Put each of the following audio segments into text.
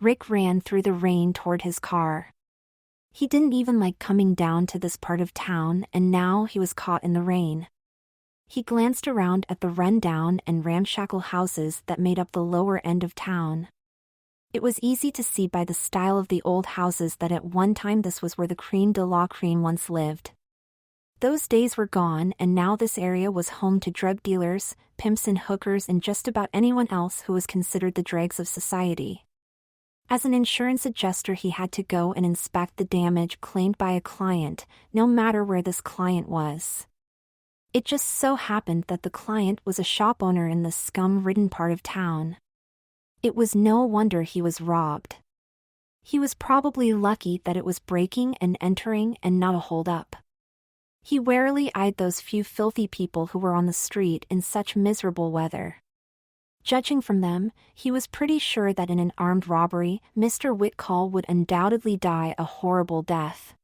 Rick ran through the rain toward his car. He didn't even like coming down to this part of town, and now he was caught in the rain. He glanced around at the run-down and ramshackle houses that made up the lower end of town. It was easy to see by the style of the old houses that at one time this was where the crème de la crème once lived. Those days were gone, and now this area was home to drug dealers, pimps and hookers, and just about anyone else who was considered the dregs of society. As an insurance adjuster, he had to go and inspect the damage claimed by a client, no matter where this client was. It just so happened that the client was a shop owner in the scum-ridden part of town. It was no wonder he was robbed. He was probably lucky that it was breaking and entering and not a hold-up. He warily eyed those few filthy people who were on the street in such miserable weather. Judging from them, he was pretty sure that in an armed robbery, Mr. Whitcall would undoubtedly die a horrible death.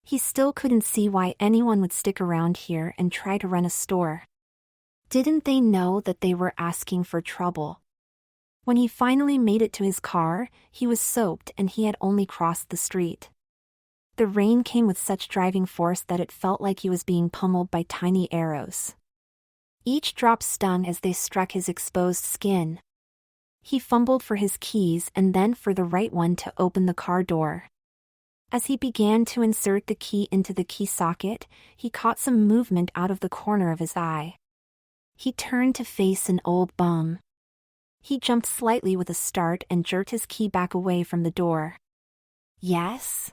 He still couldn't see why anyone would stick around here and try to run a store. Didn't they know that they were asking for trouble? When he finally made it to his car, he was soaked and he had only crossed the street. The rain came with such driving force that it felt like he was being pummeled by tiny arrows. Each drop stung as they struck his exposed skin. He fumbled for his keys and then for the right one to open the car door. As he began to insert the key into the key socket, he caught some movement out of the corner of his eye. He turned to face an old bum. He jumped slightly with a start and jerked his key back away from the door. "Yes?"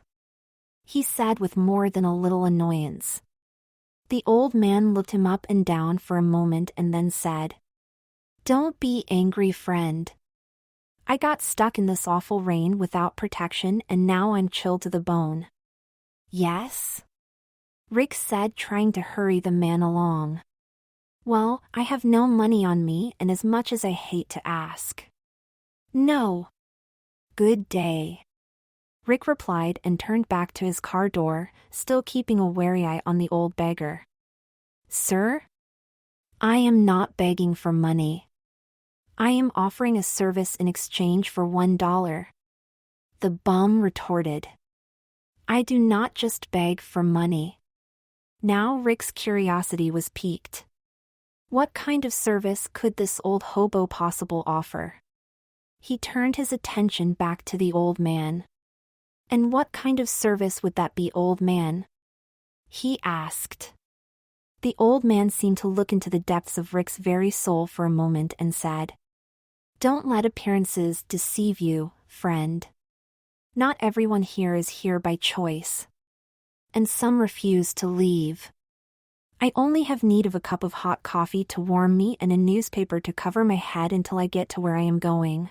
he said with more than a little annoyance. The old man looked him up and down for a moment and then said, "Don't be angry, friend. I got stuck in this awful rain without protection and now I'm chilled to the bone." "Yes?" Rick said, trying to hurry the man along. "Well, I have no money on me, and as much as I hate to ask." "No." "Good day," Rick replied and turned back to his car door, still keeping a wary eye on the old beggar. "Sir? I am not begging for money. I am offering a service in exchange for $1. The bum retorted. "I do not just beg for money." Now Rick's curiosity was piqued. What kind of service could this old hobo possibly offer? He turned his attention back to the old man. "And what kind of service would that be, old man?" he asked. The old man seemed to look into the depths of Rick's very soul for a moment and said, "Don't let appearances deceive you, friend. Not everyone here is here by choice. And some refuse to leave. I only have need of a cup of hot coffee to warm me and a newspaper to cover my head until I get to where I am going.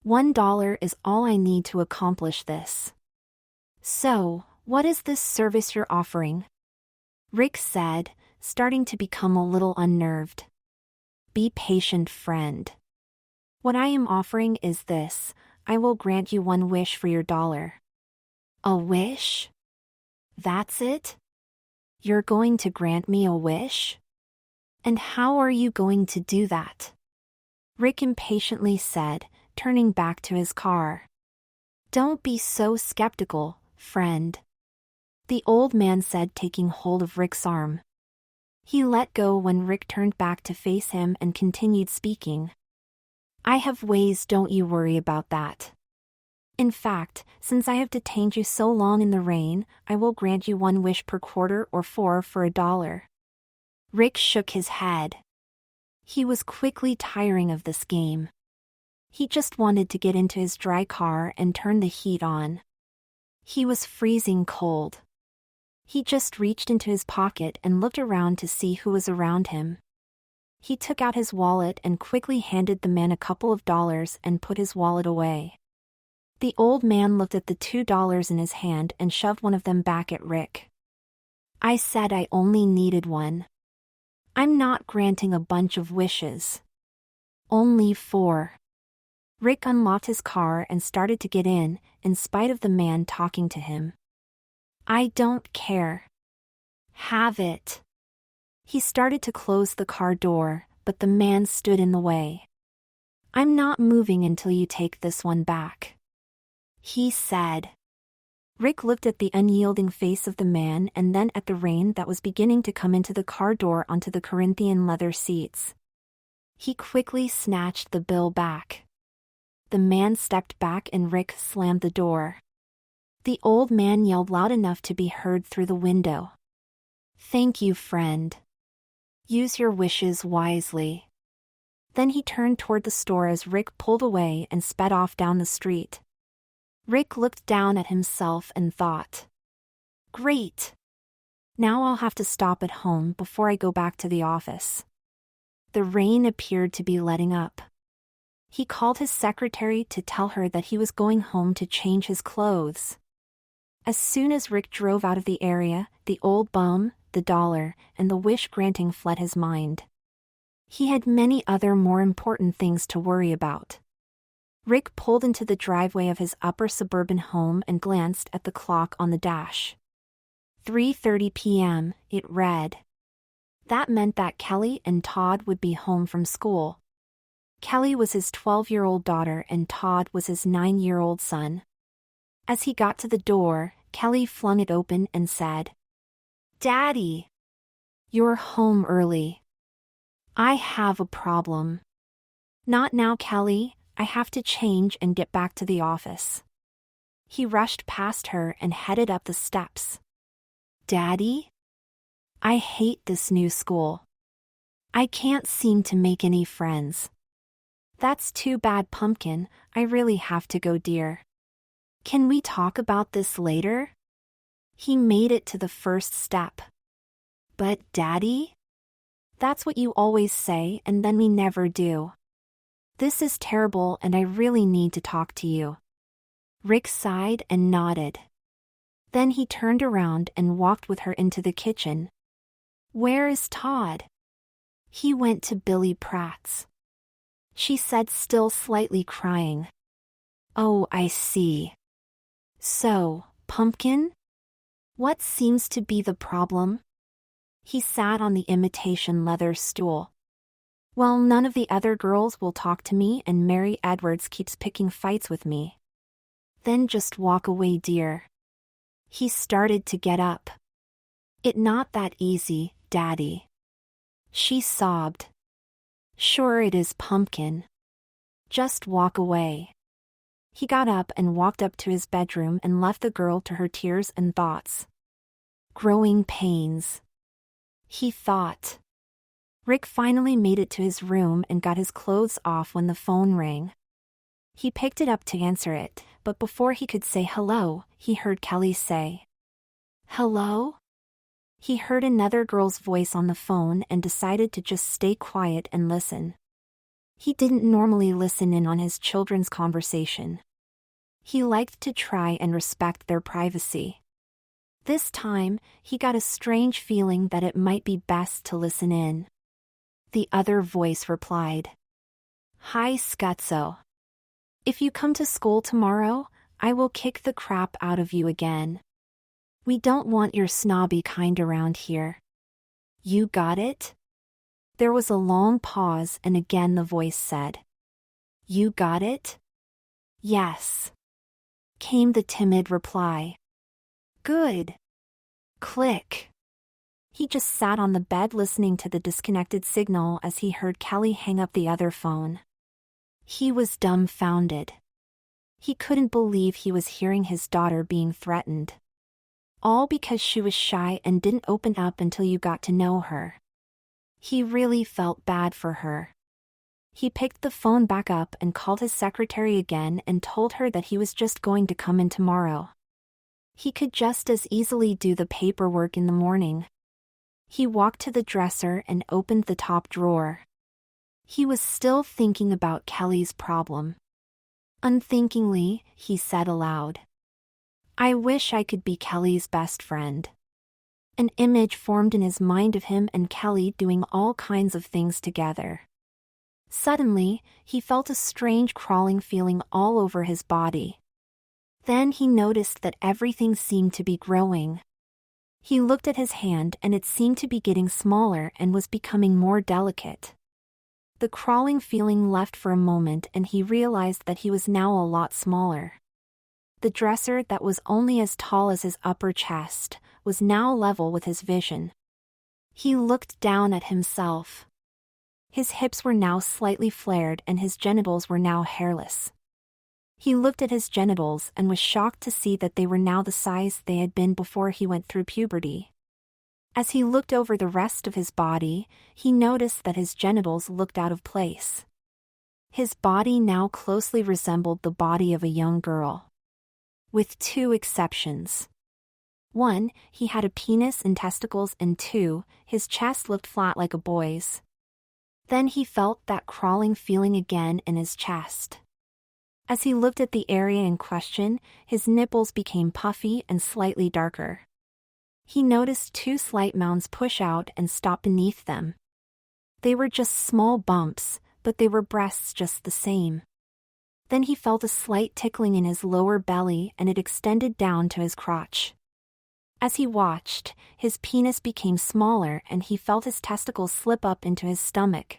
$1 is all I need to accomplish this." "So, what is this service you're offering?" Rick said, starting to become a little unnerved. "Be patient, friend. What I am offering is this: I will grant you one wish for your $1. "A wish? That's it? You're going to grant me a wish? And how are you going to do that?" Rick impatiently said, turning back to his car. "Don't be so skeptical, friend," the old man said, taking hold of Rick's arm. He let go when Rick turned back to face him and continued speaking. "I have ways, don't you worry about that. In fact, since I have detained you so long in the rain, I will grant you one wish per quarter or 4 for $1. Rick shook his head. He was quickly tiring of this game. He just wanted to get into his dry car and turn the heat on. He was freezing cold. He just reached into his pocket and looked around to see who was around him. He took out his wallet and quickly handed the man a couple of dollars and put his wallet away. The old man looked at the $2 in his hand and shoved one of them back at Rick. "I said I only needed one. I'm not granting a bunch of wishes. Only 4. Rick unlocked his car and started to get in spite of the man talking to him. "I don't care. Have it." He started to close the car door, but the man stood in the way. I'm not moving until you take this one back," he said. Rick looked at the unyielding face of the man and then at the rain that was beginning to come into the car door onto the Corinthian leather seats. He quickly snatched the bill back. The man stepped back and Rick slammed the door. The old man yelled loud enough to be heard through the window. "Thank you, friend. Use your wishes wisely." Then he turned toward the store as Rick pulled away and sped off down the street. Rick looked down at himself and thought, "Great. Now I'll have to stop at home before I go back to the office." The rain appeared to be letting up. He called his secretary to tell her that he was going home to change his clothes. As soon as Rick drove out of the area, the old bum, the dollar, and the wish-granting fled his mind. He had many other more important things to worry about. Rick pulled into the driveway of his upper suburban home and glanced at the clock on the dash. 3:30 p.m., it read. That meant that Kelly and Todd would be home from school. Kelly was his 12-year-old daughter and Todd was his 9-year-old son. As he got to the door, Kelly flung it open and said, "Daddy, you're home early. I have a problem." "Not now, Kelly. I have to change and get back to the office." He rushed past her and headed up the steps. "Daddy? I hate this new school. I can't seem to make any friends." "That's too bad, Pumpkin. I really have to go, dear. Can we talk about this later?" He made it to the first step. "But, Daddy? That's what you always say and then we never do. This is terrible and I really need to talk to you." Rick sighed and nodded. Then he turned around and walked with her into the kitchen. "Where is Todd?" "He went to Billy Pratt's," she said, still slightly crying. "Oh, I see. So, Pumpkin? What seems to be the problem?" He sat on the imitation leather stool. "Well, none of the other girls will talk to me and Mary Edwards keeps picking fights with me." "Then just walk away, dear." He started to get up. "It's not that easy, Daddy." She sobbed. "Sure it is, Pumpkin. Just walk away." He got up and walked up to his bedroom and left the girl to her tears and thoughts. Growing pains, he thought. Rick finally made it to his room and got his clothes off when the phone rang. He picked it up to answer it, but before he could say hello, he heard Kelly say, "Hello?" He heard another girl's voice on the phone and decided to just stay quiet and listen. He didn't normally listen in on his children's conversation. He liked to try and respect their privacy. This time, he got a strange feeling that it might be best to listen in. The other voice replied, "Hi, Scuzzo. If you come to school tomorrow, I will kick the crap out of you again. We don't want your snobby kind around here. You got it?" There was a long pause and again the voice said, "You got it?" "Yes," came the timid reply. "Good." Click. He just sat on the bed listening to the disconnected signal as he heard Kelly hang up the other phone. He was dumbfounded. He couldn't believe he was hearing his daughter being threatened. All because she was shy and didn't open up until you got to know her. He really felt bad for her. He picked the phone back up and called his secretary again and told her that he was just going to come in tomorrow. He could just as easily do the paperwork in the morning. He walked to the dresser and opened the top drawer. He was still thinking about Kelly's problem. Unthinkingly, he said aloud, "I wish I could be Kelly's best friend." An image formed in his mind of him and Kelly doing all kinds of things together. Suddenly, he felt a strange crawling feeling all over his body. Then he noticed that everything seemed to be growing. He looked at his hand and it seemed to be getting smaller and was becoming more delicate. The crawling feeling left for a moment and he realized that he was now a lot smaller. The dresser that was only as tall as his upper chest was now level with his vision. He looked down at himself. His hips were now slightly flared and his genitals were now hairless. He looked at his genitals and was shocked to see that they were now the size they had been before he went through puberty. As he looked over the rest of his body, he noticed that his genitals looked out of place. His body now closely resembled the body of a young girl. With two exceptions. 1, he had a penis and testicles, and 2, his chest looked flat like a boy's. Then he felt that crawling feeling again in his chest. As he looked at the area in question, his nipples became puffy and slightly darker. He noticed 2 slight mounds push out and stop beneath them. They were just small bumps, but they were breasts just the same. Then he felt a slight tickling in his lower belly and it extended down to his crotch. As he watched, his penis became smaller and he felt his testicles slip up into his stomach.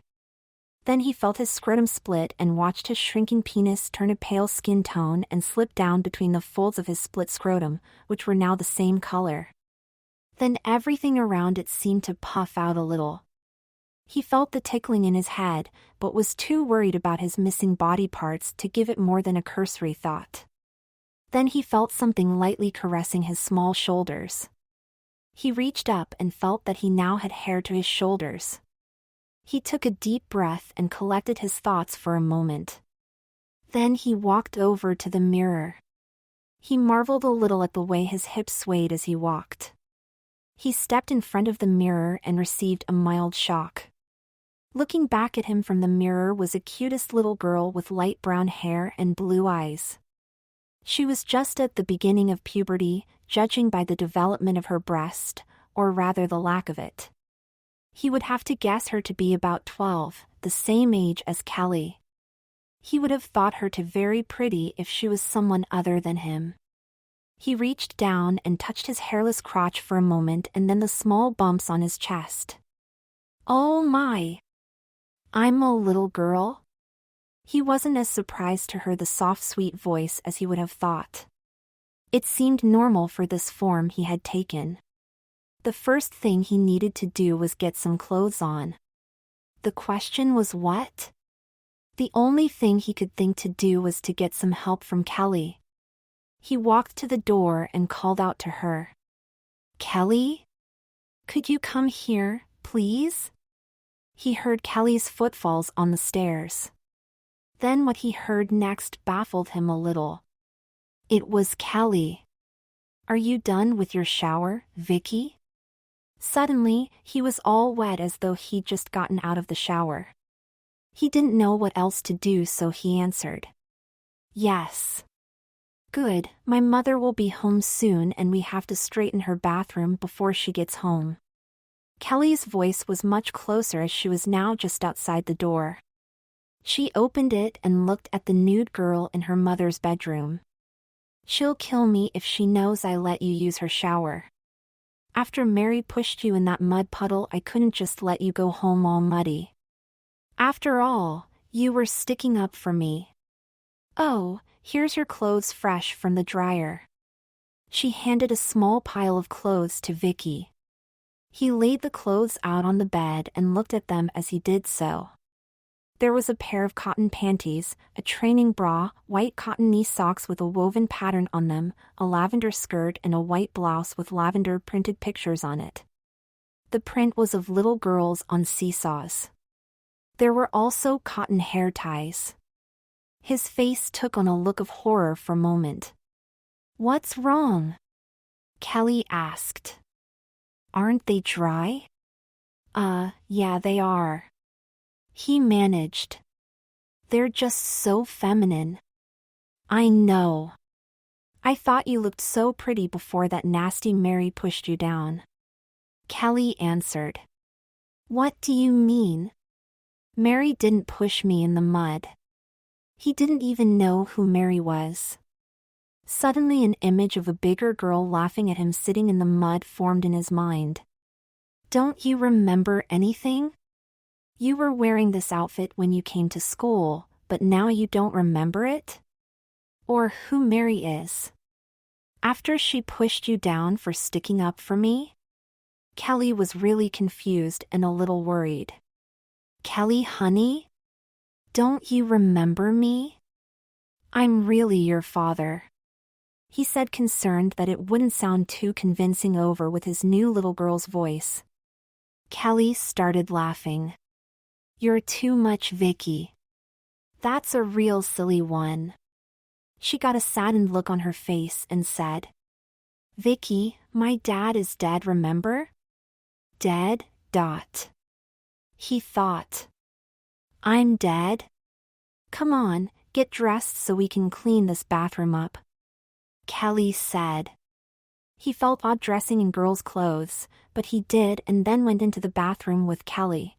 Then he felt his scrotum split and watched his shrinking penis turn a pale skin tone and slip down between the folds of his split scrotum, which were now the same color. Then everything around it seemed to puff out a little. He felt the tickling in his head, but was too worried about his missing body parts to give it more than a cursory thought. Then he felt something lightly caressing his small shoulders. He reached up and felt that he now had hair to his shoulders. He took a deep breath and collected his thoughts for a moment. Then he walked over to the mirror. He marveled a little at the way his hips swayed as he walked. He stepped in front of the mirror and received a mild shock. Looking back at him from the mirror was a cutest little girl with light brown hair and blue eyes. She was just at the beginning of puberty, judging by the development of her breast, or rather the lack of it. He would have to guess her to be about 12, the same age as Kelly. He would have thought her to very pretty if she was someone other than him. He reached down and touched his hairless crotch for a moment and then the small bumps on his chest. Oh my! I'm a little girl? He wasn't as surprised to hear the soft sweet voice as he would have thought. It seemed normal for this form he had taken. The first thing he needed to do was get some clothes on. The question was what? The only thing he could think to do was to get some help from Kelly. He walked to the door and called out to her. Kelly? Could you come here, please? He heard Kelly's footfalls on the stairs. Then what he heard next baffled him a little. It was Kelly. Are you done with your shower, Vicki? Suddenly, he was all wet as though he'd just gotten out of the shower. He didn't know what else to do, so he answered. Yes. Good, my mother will be home soon and we have to straighten her bathroom before she gets home. Kelly's voice was much closer as she was now just outside the door. She opened it and looked at the nude girl in her mother's bedroom. She'll kill me if she knows I let you use her shower. After Mary pushed you in that mud puddle, I couldn't just let you go home all muddy. After all, you were sticking up for me. Oh, here's your clothes fresh from the dryer. She handed a small pile of clothes to Vicki. He laid the clothes out on the bed and looked at them as he did so. There was a pair of cotton panties, a training bra, white cotton knee socks with a woven pattern on them, a lavender skirt and a white blouse with lavender printed pictures on it. The print was of little girls on seesaws. There were also cotton hair ties. His face took on a look of horror for a moment. What's wrong? Kelly asked. Aren't they dry? Yeah, they are. He managed. They're just so feminine. I know. I thought you looked so pretty before that nasty Mary pushed you down. Kelly answered. What do you mean? Mary didn't push me in the mud. He didn't even know who Mary was. Suddenly an image of a bigger girl laughing at him sitting in the mud formed in his mind. Don't you remember anything? You were wearing this outfit when you came to school, but now you don't remember it? Or who Mary is? After she pushed you down for sticking up for me? Kelly was really confused and a little worried. Kelly, honey? Don't you remember me? I'm really your father. He said, concerned that it wouldn't sound too convincing over with his new little girl's voice. Kelly started laughing. You're too much, Vicki. That's a real silly one. She got a saddened look on her face and said, Vicki, my dad is dead, remember? Dead? He thought. I'm dead? Come on, get dressed so we can clean this bathroom up. Kelly said. He felt odd dressing in girls' clothes, but he did and then went into the bathroom with Kelly.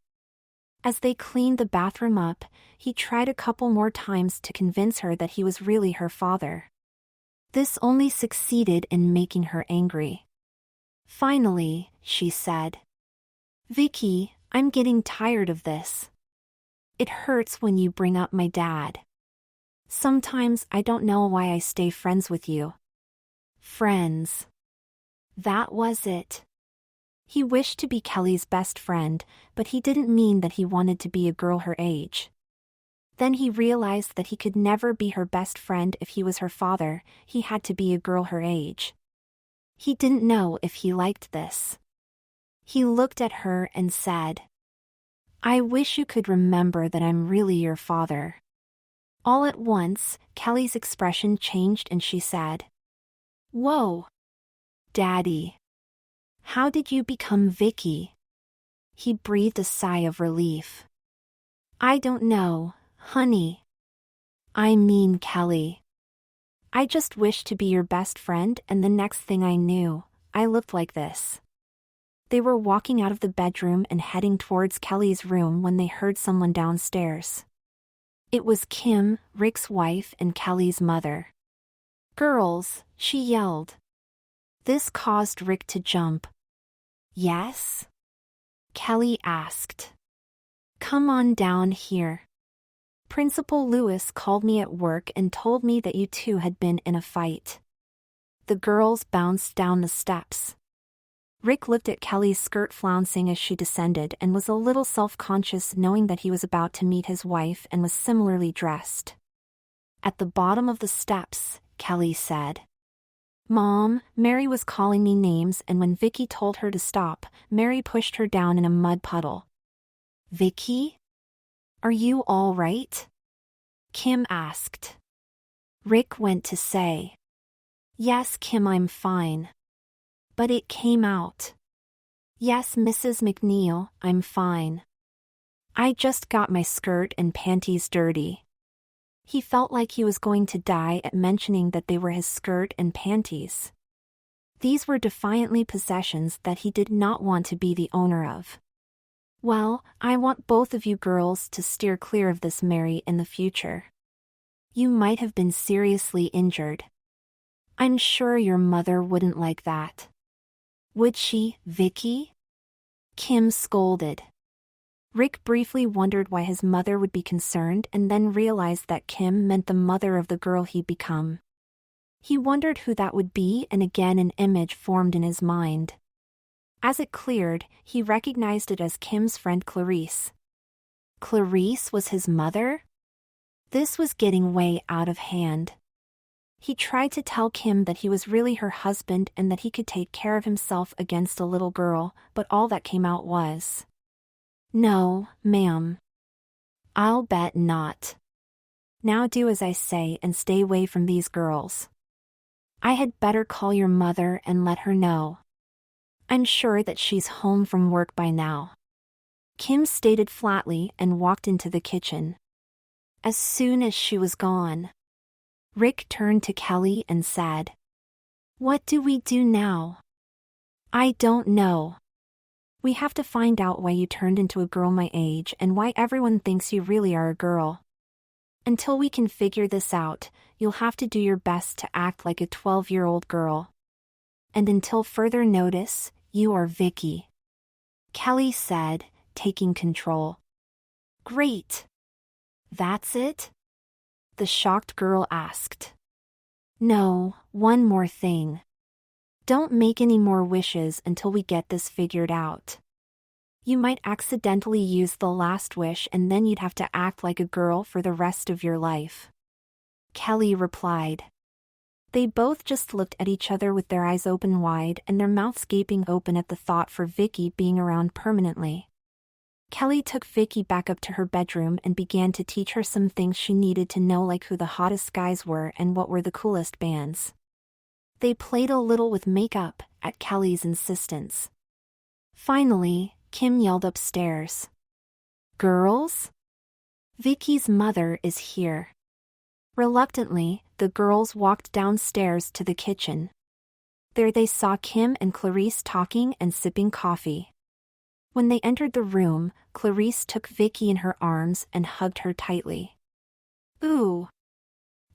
As they cleaned the bathroom up, he tried a couple more times to convince her that he was really her father. This only succeeded in making her angry. Finally, she said, Vicki, I'm getting tired of this. It hurts when you bring up my dad. Sometimes I don't know why I stay friends with you. Friends. That was it. He wished to be Kelly's best friend, but he didn't mean that he wanted to be a girl her age. Then he realized that he could never be her best friend if he was her father. He had to be a girl her age. He didn't know if he liked this. He looked at her and said, I wish you could remember that I'm really your father. All at once, Kelly's expression changed and she said, Whoa! Daddy! How did you become Vicki? He breathed a sigh of relief. I don't know, honey. I mean, Kelly. I just wished to be your best friend, and the next thing I knew, I looked like this. They were walking out of the bedroom and heading towards Kelly's room when they heard someone downstairs. It was Kim, Rick's wife and Kelly's mother. Girls, she yelled. This caused Rick to jump. Yes? Kelly asked. Come on down here. Principal Lewis called me at work and told me that you two had been in a fight. The girls bounced down the steps. Rick looked at Kelly's skirt flouncing as she descended and was a little self-conscious knowing that he was about to meet his wife and was similarly dressed. At the bottom of the steps, Kelly said, Mom, Mary was calling me names, and when Vicki told her to stop, Mary pushed her down in a mud puddle. Vicki? Are you all right? Kim asked. Rick went to say, Yes, Kim, I'm fine. But it came out. Yes, Mrs. McNeil, I'm fine. I just got my skirt and panties dirty. He felt like he was going to die at mentioning that they were his skirt and panties. These were defiantly possessions that he did not want to be the owner of. Well, I want both of you girls to steer clear of this, Mary, in the future. You might have been seriously injured. I'm sure your mother wouldn't like that. Would she, Vicki? Kim scolded. Rick briefly wondered why his mother would be concerned and then realized that Kim meant the mother of the girl he'd become. He wondered who that would be, and again an image formed in his mind. As it cleared, he recognized it as Kim's friend Clarice. Clarice was his mother? This was getting way out of hand. He tried to tell Kim that he was really her husband and that he could take care of himself against a little girl, but all that came out was, No, ma'am. I'll bet not. Now do as I say and stay away from these girls. I had better call your mother and let her know. I'm sure that she's home from work by now. Kim stated flatly and walked into the kitchen. As soon as she was gone, Rick turned to Kelly and said, What do we do now? I don't know. We have to find out why you turned into a girl my age and why everyone thinks you really are a girl. Until we can figure this out, you'll have to do your best to act like a 12-year-old girl. And until further notice, you are Vicki. Kelly said, taking control. Great. That's it? The shocked girl asked. No, one more thing. Don't make any more wishes until we get this figured out. You might accidentally use the last wish and then you'd have to act like a girl for the rest of your life. Kelly replied. They both just looked at each other with their eyes open wide and their mouths gaping open at the thought for Vicki being around permanently. Kelly took Vicki back up to her bedroom and began to teach her some things she needed to know, like who the hottest guys were and what were the coolest bands. They played a little with makeup, at Kelly's insistence. Finally, Kim yelled upstairs. Girls? Vicki's mother is here. Reluctantly, the girls walked downstairs to the kitchen. There they saw Kim and Clarice talking and sipping coffee. When they entered the room, Clarice took Vicki in her arms and hugged her tightly. Ooh.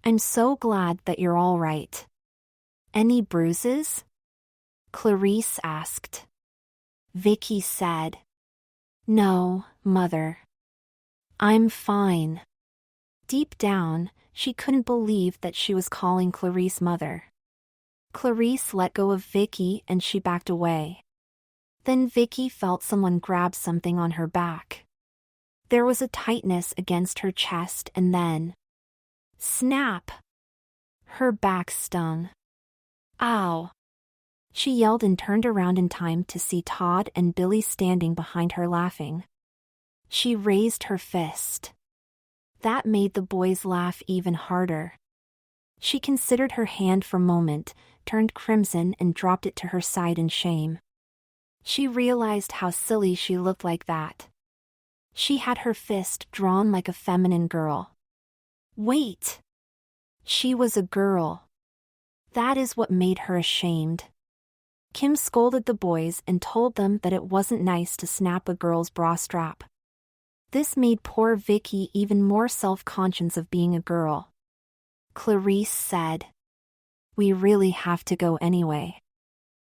I'm so glad that you're all right. Any bruises? Clarice asked. Vicki said. No, Mother. I'm fine. Deep down, she couldn't believe that she was calling Clarice Mother. Clarice let go of Vicki and she backed away. Then Vicki felt someone grab something on her back. There was a tightness against her chest and then... Snap! Her back stung. Ow! She yelled and turned around in time to see Todd and Billy standing behind her laughing. She raised her fist. That made the boys laugh even harder. She considered her hand for a moment, turned crimson and dropped it to her side in shame. She realized how silly she looked like that. She had her fist drawn like a feminine girl. Wait! She was a girl. That is what made her ashamed. Kim scolded the boys and told them that it wasn't nice to snap a girl's bra strap. This made poor Vicki even more self-conscious of being a girl. Clarice said, We really have to go anyway.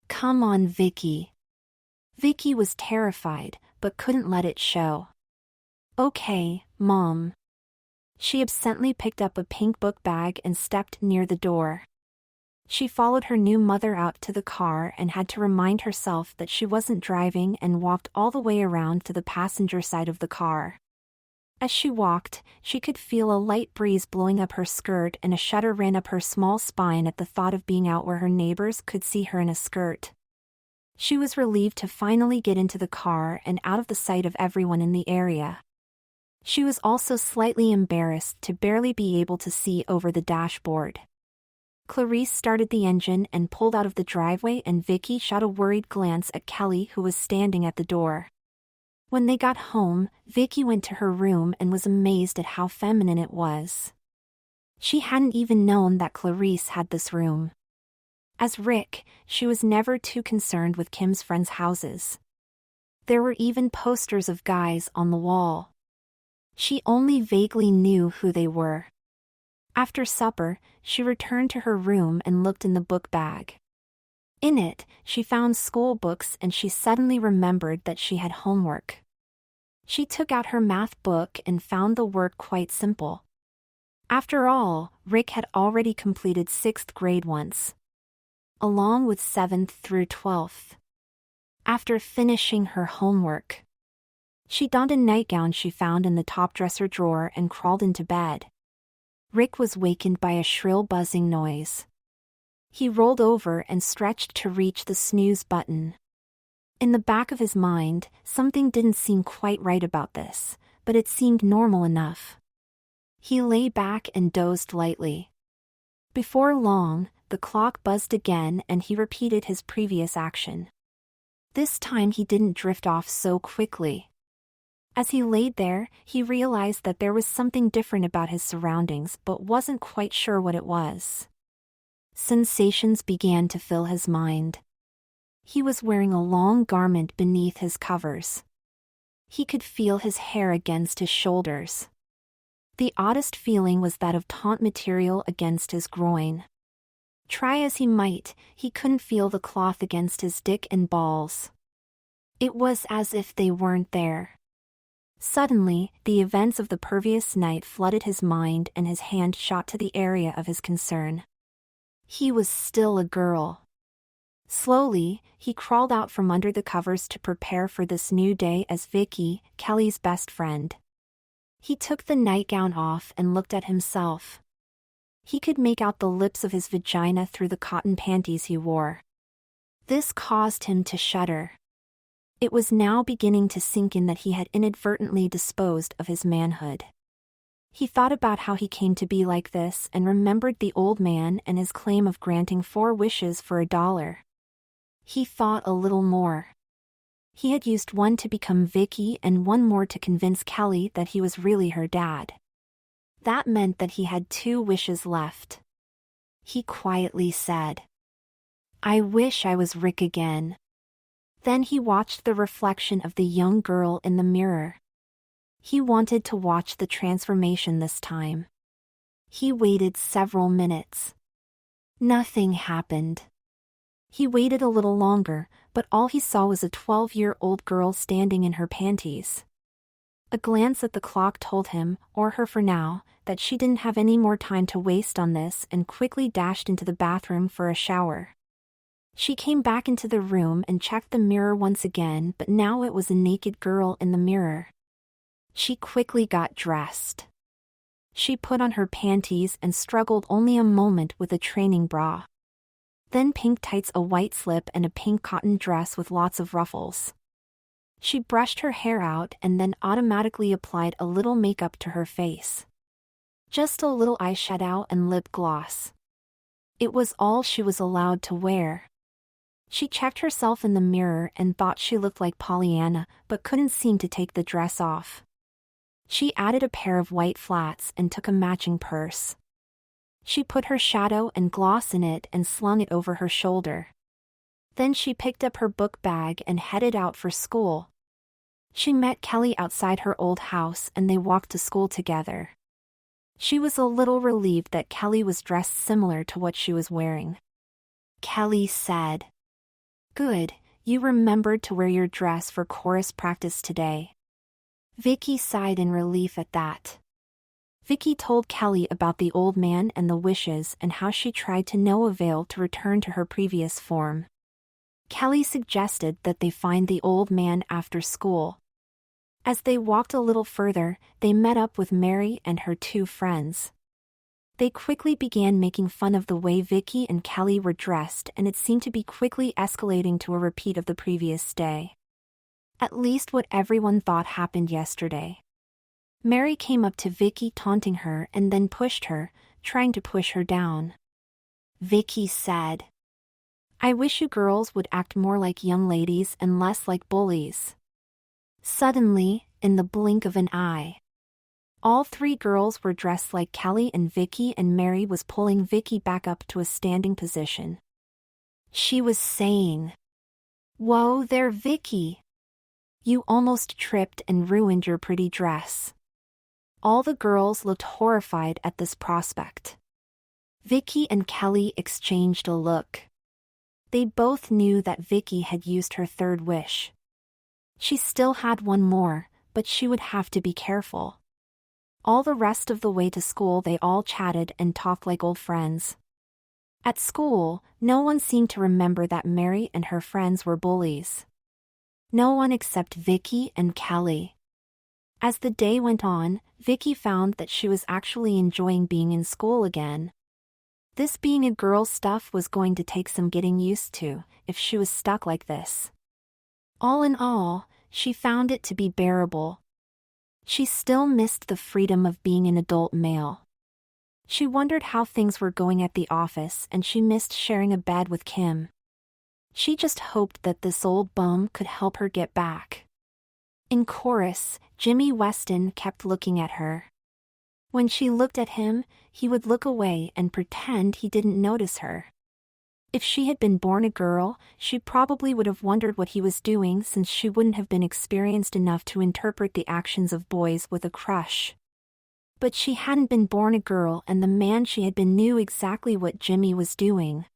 Come on, Vicki. Vicki was terrified, but couldn't let it show. Okay, Mom. She absently picked up a pink book bag and stepped near the door. She followed her new mother out to the car and had to remind herself that she wasn't driving and walked all the way around to the passenger side of the car. As she walked, she could feel a light breeze blowing up her skirt and a shudder ran up her small spine at the thought of being out where her neighbors could see her in a skirt. She was relieved to finally get into the car and out of the sight of everyone in the area. She was also slightly embarrassed to barely be able to see over the dashboard. Clarice started the engine and pulled out of the driveway, and Vicki shot a worried glance at Kelly, who was standing at the door. When they got home, Vicki went to her room and was amazed at how feminine it was. She hadn't even known that Clarice had this room. As Rick, she was never too concerned with Kim's friends' houses. There were even posters of guys on the wall. She only vaguely knew who they were. After supper, she returned to her room and looked in the book bag. In it, she found school books and she suddenly remembered that she had homework. She took out her math book and found the work quite simple. After all, Rick had already completed 6th grade once, along with 7th through 12th. After finishing her homework, she donned a nightgown she found in the top dresser drawer and crawled into bed. Rick was wakened by a shrill buzzing noise. He rolled over and stretched to reach the snooze button. In the back of his mind, something didn't seem quite right about this, but it seemed normal enough. He lay back and dozed lightly. Before long, the clock buzzed again and he repeated his previous action. This time he didn't drift off so quickly. As he laid there, he realized that there was something different about his surroundings but wasn't quite sure what it was. Sensations began to fill his mind. He was wearing a long garment beneath his covers. He could feel his hair against his shoulders. The oddest feeling was that of taut material against his groin. Try as he might, he couldn't feel the cloth against his dick and balls. It was as if they weren't there. Suddenly, the events of the previous night flooded his mind and his hand shot to the area of his concern. He was still a girl. Slowly, he crawled out from under the covers to prepare for this new day as Vicki, Kelly's best friend. He took the nightgown off and looked at himself. He could make out the lips of his vagina through the cotton panties he wore. This caused him to shudder. It was now beginning to sink in that he had inadvertently disposed of his manhood. He thought about how he came to be like this and remembered the old man and his claim of granting 4 wishes for $1. He thought a little more. He had used one to become Vicki and one more to convince Kelly that he was really her dad. That meant that he had 2 wishes left. He quietly said, "I wish I was Rick again." Then he watched the reflection of the young girl in the mirror. He wanted to watch the transformation this time. He waited several minutes. Nothing happened. He waited a little longer, but all he saw was a 12-year-old girl standing in her panties. A glance at the clock told him, or her for now, that she didn't have any more time to waste on this and quickly dashed into the bathroom for a shower. She came back into the room and checked the mirror once again, but now it was a naked girl in the mirror. She quickly got dressed. She put on her panties and struggled only a moment with a training bra. Then pink tights, a white slip and a pink cotton dress with lots of ruffles. She brushed her hair out and then automatically applied a little makeup to her face. Just a little eyeshadow and lip gloss. It was all she was allowed to wear. She checked herself in the mirror and thought she looked like Pollyanna, but couldn't seem to take the dress off. She added a pair of white flats and took a matching purse. She put her shadow and gloss in it and slung it over her shoulder. Then she picked up her book bag and headed out for school. She met Kelly outside her old house and they walked to school together. She was a little relieved that Kelly was dressed similar to what she was wearing. Kelly said, "Good, you remembered to wear your dress for chorus practice today." Vicki sighed in relief at that. Vicki told Kelly about the old man and the wishes and how she tried to no avail to return to her previous form. Kelly suggested that they find the old man after school. As they walked a little further, they met up with Mary and her 2 friends. They quickly began making fun of the way Vicki and Kelly were dressed, and it seemed to be quickly escalating to a repeat of the previous day. At least what everyone thought happened yesterday. Mary came up to Vicki taunting her and then pushed her, trying to push her down. Vicki said, "I wish you girls would act more like young ladies and less like bullies." Suddenly, in the blink of an eye, all 3 girls were dressed like Kelly and Vicki, and Mary was pulling Vicki back up to a standing position. She was saying, "Whoa there, Vicki. You almost tripped and ruined your pretty dress." All the girls looked horrified at this prospect. Vicki and Kelly exchanged a look. They both knew that Vicki had used her 3rd wish. She still had one more, but she would have to be careful. All the rest of the way to school they all chatted and talked like old friends. At school, no one seemed to remember that Mary and her friends were bullies. No one except Vicki and Kelly. As the day went on, Vicki found that she was actually enjoying being in school again. This being a girl stuff was going to take some getting used to, if she was stuck like this. All in all, she found it to be bearable. She still missed the freedom of being an adult male. She wondered how things were going at the office, and she missed sharing a bed with Kim. She just hoped that this old bum could help her get back. In chorus, Jimmy Weston kept looking at her. When she looked at him, he would look away and pretend he didn't notice her. If she had been born a girl, she probably would have wondered what he was doing, since she wouldn't have been experienced enough to interpret the actions of boys with a crush. But she hadn't been born a girl, and the man she had been knew exactly what Jimmy was doing.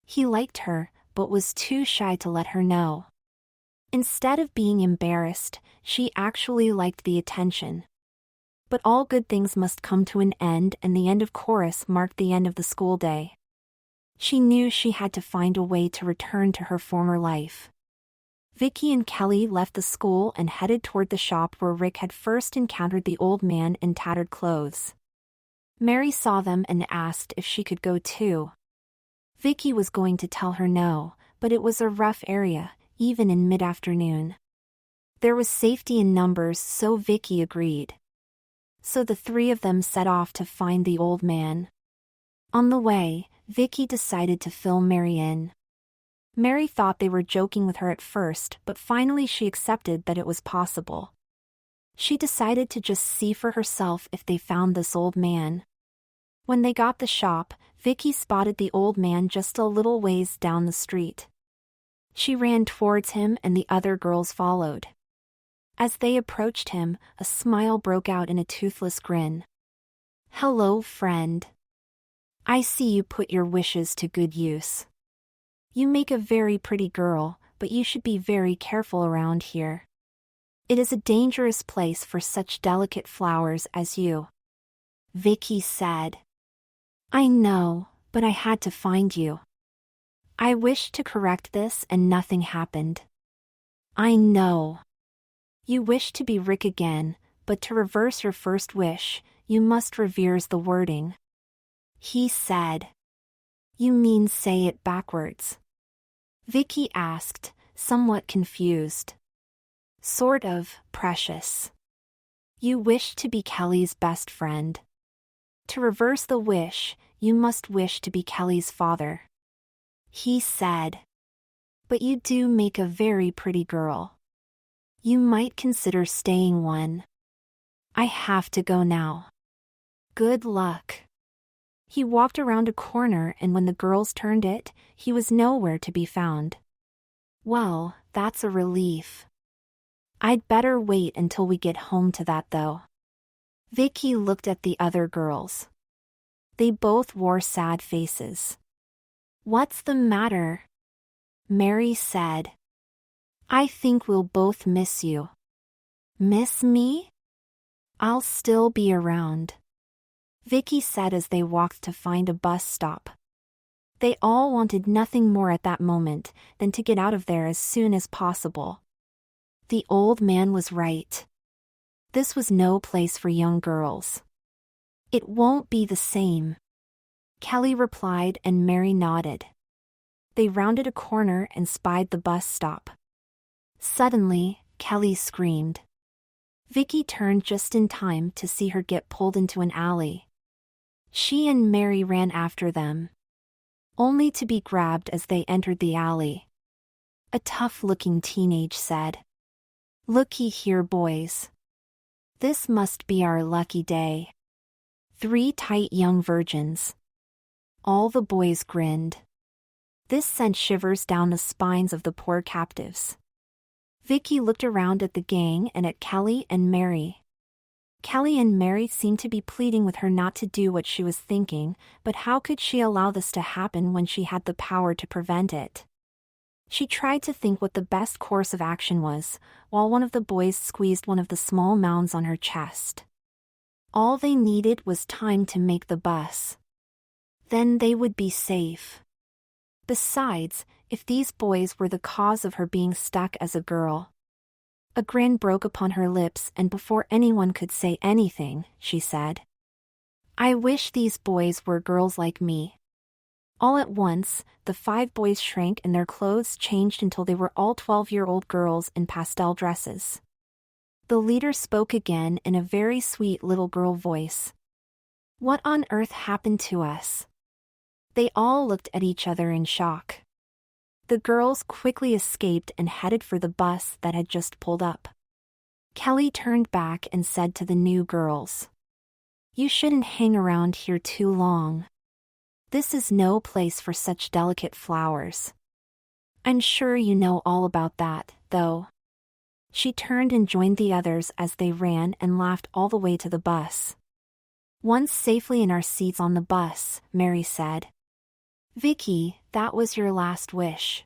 He liked her, but was too shy to let her know. Instead of being embarrassed, she actually liked the attention. But all good things must come to an end, and the end of chorus marked the end of the school day. She knew she had to find a way to return to her former life. Vicki and Kelly left the school and headed toward the shop where Rick had first encountered the old man in tattered clothes. Mary saw them and asked if she could go too. Vicki was going to tell her no, but it was a rough area, even in mid-afternoon. There was safety in numbers, so Vicki agreed. So the three of them set off to find the old man. On the way, Vicki decided to fill Mary in. Mary thought they were joking with her at first, but finally she accepted that it was possible. She decided to just see for herself if they found this old man. When they got the shop, Vicki spotted the old man just a little ways down the street. She ran towards him and the other girls followed. As they approached him, a smile broke out in a toothless grin. "Hello, friend. I see you put your wishes to good use. You make a very pretty girl, but you should be very careful around here. It is a dangerous place for such delicate flowers as you," Vicki said. "I know, but I had to find you. I wished to correct this and nothing happened." "I know. You wish to be Rick again, but to reverse your first wish, you must reverse the wording," he said. "You mean say it backwards?" Vicki asked, somewhat confused. "Sort of, precious. You wish to be Kelly's best friend. To reverse the wish, you must wish to be Kelly's father," he said. "But you do make a very pretty girl. You might consider staying one. I have to go now. Good luck." He walked around a corner, and when the girls turned it, he was nowhere to be found. "Well, that's a relief. I'd better wait until we get home to that though." Vicki looked at the other girls. They both wore sad faces. "What's the matter?" Mary said. "I think we'll both miss you." "Miss me? I'll still be around," Vicki said as they walked to find a bus stop. They all wanted nothing more at that moment than to get out of there as soon as possible. The old man was right. This was no place for young girls. "It won't be the same," Kelly replied, and Mary nodded. They rounded a corner and spied the bus stop. Suddenly, Kelly screamed. Vicki turned just in time to see her get pulled into an alley. She and Mary ran after them, only to be grabbed as they entered the alley. A tough-looking teenage said, "Looky here, boys. This must be our lucky day. 3 tight young virgins." All the boys grinned. This sent shivers down the spines of the poor captives. Vicki looked around at the gang and at Kelly and Mary. Kelly and Mary seemed to be pleading with her not to do what she was thinking, but how could she allow this to happen when she had the power to prevent it? She tried to think what the best course of action was, while one of the boys squeezed one of the small mounds on her chest. All they needed was time to make the bus. Then they would be safe. Besides, if these boys were the cause of her being stuck as a girl. A grin broke upon her lips, and before anyone could say anything, she said, "I wish these boys were girls like me." All at once, the 5 boys shrank and their clothes changed until they were all 12-year-old girls in pastel dresses. The leader spoke again in a very sweet little girl voice. "What on earth happened to us?" They all looked at each other in shock. The girls quickly escaped and headed for the bus that had just pulled up. Kelly turned back and said to the new girls, "You shouldn't hang around here too long. This is no place for such delicate flowers. I'm sure you know all about that, though." She turned and joined the others as they ran and laughed all the way to the bus. "Once safely in our seats on the bus," Mary said, "Vicki, that was your last wish.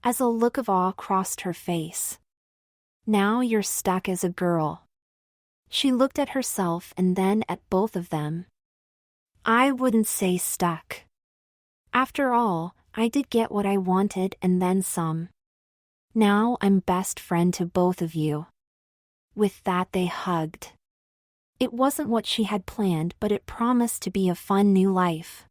as a look of awe crossed her face. Now you're stuck as a girl. She looked at herself and then at both of them. I wouldn't say stuck. After all, I did get what I wanted and then some. Now I'm best friend to both of you. With that they hugged. It wasn't what she had planned, but it promised to be a fun new life.